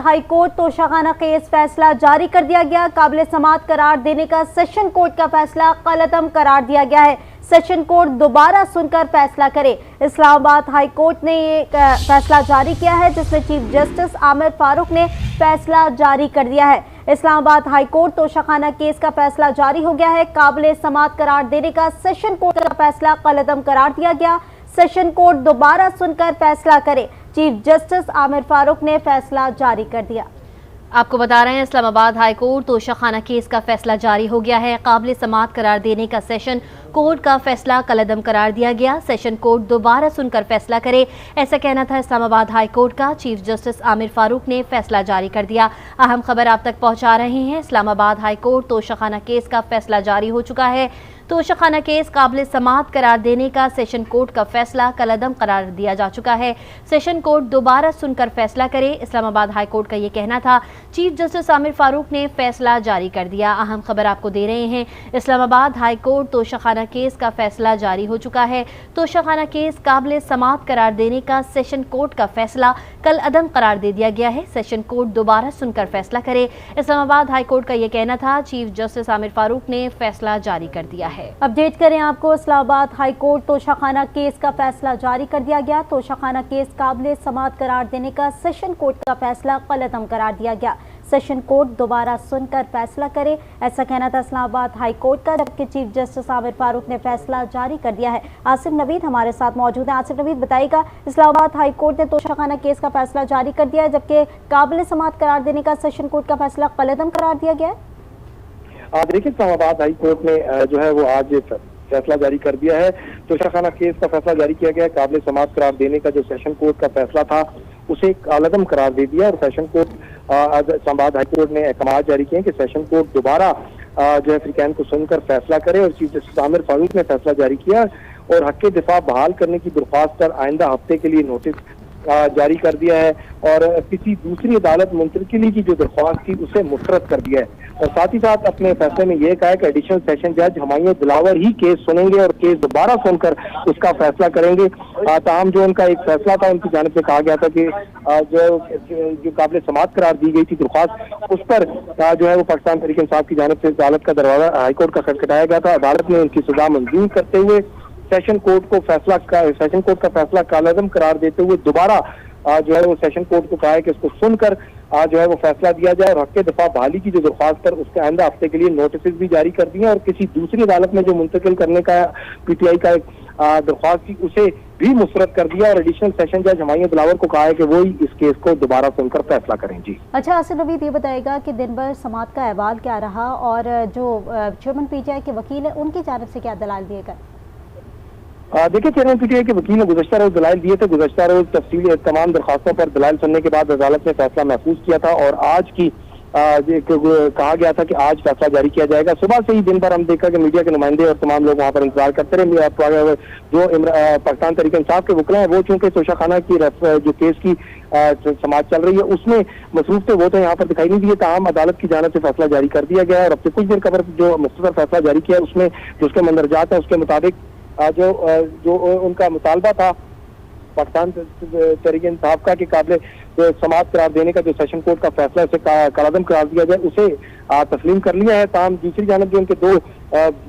High court Toshakhana case फैसला जारी कर दिया गया। काबिल समाअत करार देने का सेशन कोर्ट का फैसला कलअदम करार दिया गया है। सेशन कोर्ट दोबारा सुनकर फैसला करे। इस्लामाबाद हाई कोर्ट ने ये फैसला जारी किया है, जिसमें चीफ जस्टिस आमिर फारूक ने फैसला जारी कर दिया है। Islamabad high court Toshakhana case का फैसला जारी हो गया है। काबिल समाअत करार देने का सेशन कोर्ट का फैसला कलअदम करार दिया गया। सेशन कोर्ट दोबारा सुनकर फैसला करे। चीफ जस्टिस आमिर फारूक ने फैसला जारी कर दिया। आपको बता रहे हैं Islamabad high court Toshakhana case का फैसला जारी हो गया है। काबिल समाअत करार देने का सेशन कोर्ट का फैसला कलअदम करार दिया गया। सेशन कोर्ट दोबारा सुनकर फैसला करे, ऐसा कहना था इस्लामाबाद हाई कोर्ट का। चीफ जस्टिस आमिर फारूक ने फैसला जारी कर दिया। अहम खबर आप तक पहुंचा रहे हैं। Islamabad high court Toshakhana case का फैसला जारी हो चुका है। तोशाखाना केस काबिल समाअत करार देने का सेशन कोर्ट का फैसला कलअदम करार दिया जा चुका है। सेशन कोर्ट दोबारा सुनकर फैसला करे, इस्लामाबाद हाई कोर्ट का ये कहना था। चीफ जस्टिस आमिर फारूक ने फैसला जारी कर दिया। अहम खबर आपको दे रहे हैं। Islamabad high court Toshakhana case का फैसला जारी हो चुका है। तोशाखाना केस काबिल समाअत करार देने का सेशन कोर्ट का फैसला कलअदम करार दे दिया गया है। सेशन कोर्ट दोबारा सुनकर फैसला करे, इस्लामाबाद हाई कोर्ट का ये कहना था। चीफ जस्टिस आमिर फारूक ने फैसला जारी कर दिया है। अपडेट करें आपको, Islamabad high court Toshakhana case का फैसला जारी कर दिया गया। तोशाखाना केस काबिल समाअत करार देने का सेशन कोर्ट का फैसला कलअदम करार दिया गया। सेशन कोर्ट दोबारा सुनकर फैसला करे, ऐसा कहना था इस्लामाबाद हाई कोर्ट का, जबकि चीफ जस्टिस आमिर फारूक ने फैसला जारी कर दिया है। आसिफ नवीद हमारे साथ मौजूद है। आसिफ नवीद बताइएगा, इस्लामाबाद हाई कोर्ट ने तोशाखाना केस का फैसला जारी कर दिया है, जबकि काबिल समाअत करार देने का सेशन कोर्ट का फैसला कलअदम करार दिया गया है। देखिए, इस्लामाबाद हाई कोर्ट ने जो है वो आज फैसला जारी कर दिया है। तोशाखाना केस का फैसला जारी किया गया है। काबिल समाअत करार देने का जो सेशन कोर्ट का फैसला था उसे कलअदम करार दे दिया और सेशन कोर्ट आज इस्लामाबाद हाई कोर्ट ने अहकाम जारी किए कि सेशन कोर्ट दोबारा जो है फ्रीकैन को सुनकर फैसला करे और चीफ जस्टिस आमिर फारूक ने फैसला जारी किया और हक दिफा बहाल करने की दरख्वास्त पर आइंदा हफ्ते के लिए नोटिस जारी कर दिया है और किसी दूसरी अदालत मुंतकिली की जो दरख्वास्त थी उसे मुस्तरद कर दिया है और साथ ही साथ अपने फैसले में यह कहा है कि एडिशनल सेशन जज हुमायूं दिलावर ही केस सुनेंगे और केस दोबारा सुनकर उसका फैसला करेंगे। ताहम जो उनका एक फैसला था, उनकी जानिब से कहा गया था कि जो काबिल समाअत करार दी गई थी दरख्वास्त, उस पर जो है वो पाकिस्तान तहरीक इंसाफ की जानिब से अदालत का दरवाजा हाईकोर्ट का खटखटाया गया था। अदालत ने उनकी सजा मंजूर करते हुए सेशन कोर्ट का फैसला कलअदम करार देते हुए दोबारा जो है वो सेशन कोर्ट को कहा है कि इसको सुनकर जो है वो फैसला दिया जाए और हक दफा बहाली की जो दरख्वास्त पर उसके आइंदा हफ्ते के लिए नोटिस भी जारी कर दिए और किसी दूसरी अदालत में जो मुंतकिल करने का पीटीआई का एक दरख्वास्त थी उसे भी मुस्तरद कर दिया और एडिशनल सेशन जज हुमायूं दिलावर को कहा है कि वो ही इस केस को दोबारा सुनकर फैसला करें। जी अच्छा, आसिफ नवीद ये बताएगा कि दिन भर समाअत का अहवाल क्या रहा और जो चेयरमैन पीटीआई के वकील है उनकी जानिब से क्या दलाल दिए गए? देखिए, चेयरमैन पीटीआई के वकील ने गुज़श्ता रोज दलाइल दिए थे। गुज़श्ता रोज तफसीली तमाम दरखास्तों पर दलाइल सुनने के बाद अदालत ने फैसला महफूज किया था और आज की कहा गया था कि आज फैसला जारी किया जाएगा। सुबह से ही दिन भर हम देखा कि मीडिया के नुमाइंदे और तमाम लोग वहाँ पर इंतजार करते रहे। जो पाकिस्तान तहरीक इंसाफ के वकील हैं वो चूंकि तोशाखाना की जो केस की समाअत चल रही है उसमें मसरूफ थे, वो तो यहाँ पर दिखाई नहीं दिए। ताहम अदालत की जानिब से फैसला जारी कर दिया गया है और अब से कुछ देर कबर जो मुख्तसर फैसला जारी किया है उसमें जो उसके मंदरजात है उसके मुताबिक जो उनका मुतालबा था पाकिस्तान तहरीक इंसाफ का कि काबिल समाअत करार देने का जो सेशन कोर्ट का फैसला उसे कलअदम करार दिया जाए उसे तस्लीम कर लिया है। ताहम दूसरी जानब जो उनके दो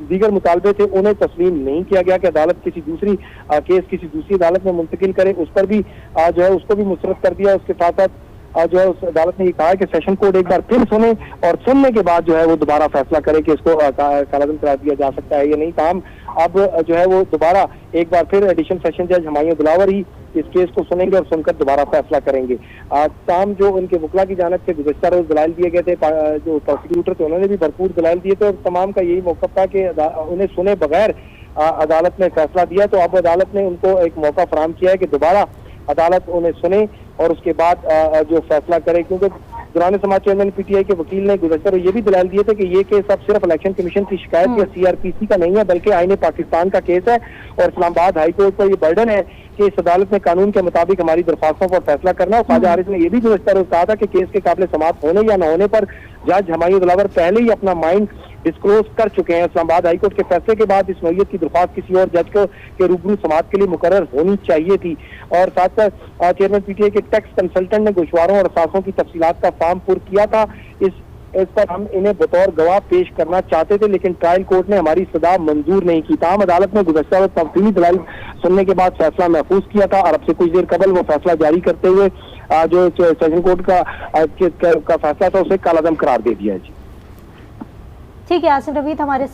दीगर मुतालबे थे उन्हें तस्लीम नहीं किया गया कि अदालत किसी दूसरी अदालत में मुंतकिल करे, उस पर भी जो है उसको भी मुस्तरद कर दिया। उसके साथ साथ जो है उस अदालत ने ये कहा है कि सेशन कोर्ट एक बार फिर सुने और सुनने के बाद जो है वो दोबारा फैसला करे कि इसको कलअदम करार दिया जा सकता है या नहीं। ताहम अब जो है वो दोबारा एक बार फिर एडिशनल सेशन जज हुमायूं दिलावर ही इस केस को सुनेंगे और सुनकर दोबारा फैसला करेंगे। ताहम जो उनके वकला की जानिब से गुज़श्ता रोज दलाइल दिए गए थे, जो प्रोसिक्यूटर थे उन्होंने भी भरपूर दलाइल दिए थे और तमाम का यही मौक़िफ़ था कि उन्हें सुने बगैर अदालत ने फैसला दिया, तो अब अदालत ने उनको एक मौका फराहम किया है कि दोबारा अदालत उन्हें सुने और उसके बाद जो फैसला करे। क्योंकि दौरान समाज चेयरमैन पीटीआई के वकील ने गुज़श्ता ये भी दलाल दिए थे कि ये केस अब सिर्फ इलेक्शन कमीशन की शिकायत या सीआरपीसी का नहीं है बल्कि आईने पाकिस्तान का केस है और इस्लामाबाद हाई कोर्ट पर ये बर्डन है कि इस अदालत ने कानून के मुताबिक हमारी दरख्वास्तों पर फैसला करना। और ख्वाजा हारिस ने यह भी गुज़श्ता रोज कहा था कि केस के काबिल समाअत होने या न होने पर जज हुमायूं दिलावर पहले ही अपना माइंड डिस्क्लोज कर चुके हैं। इस्लामाबाद हाईकोर्ट के फैसले के बाद इस नौयत की दरख्वास्त किसी और जज को के रूबरू समाअत के लिए मुकर्रर होनी चाहिए थी। और साथ साथ चेयरमैन पीटीआई के टैक्स कंसल्टेंट ने गोशवारों और असासों की तफसीलात का फॉर्म पुर किया था। इस पर हम इन्हें बतौर गवाह पेश करना चाहते थे, लेकिन ट्रायल कोर्ट ने हमारी सदा मंजूर नहीं की। ताहम अदालत ने गुज़श्ता रोज़ तफसीली दलाइल सुनने के बाद फैसला महफूज किया था और अब से कुछ देर कबल वो फैसला जारी करते हुए जो सेशन कोर्ट का फैसला था उसे कालादम करार दे दिया है। जी ठीक है, आसिफ रवीद हमारे साथ।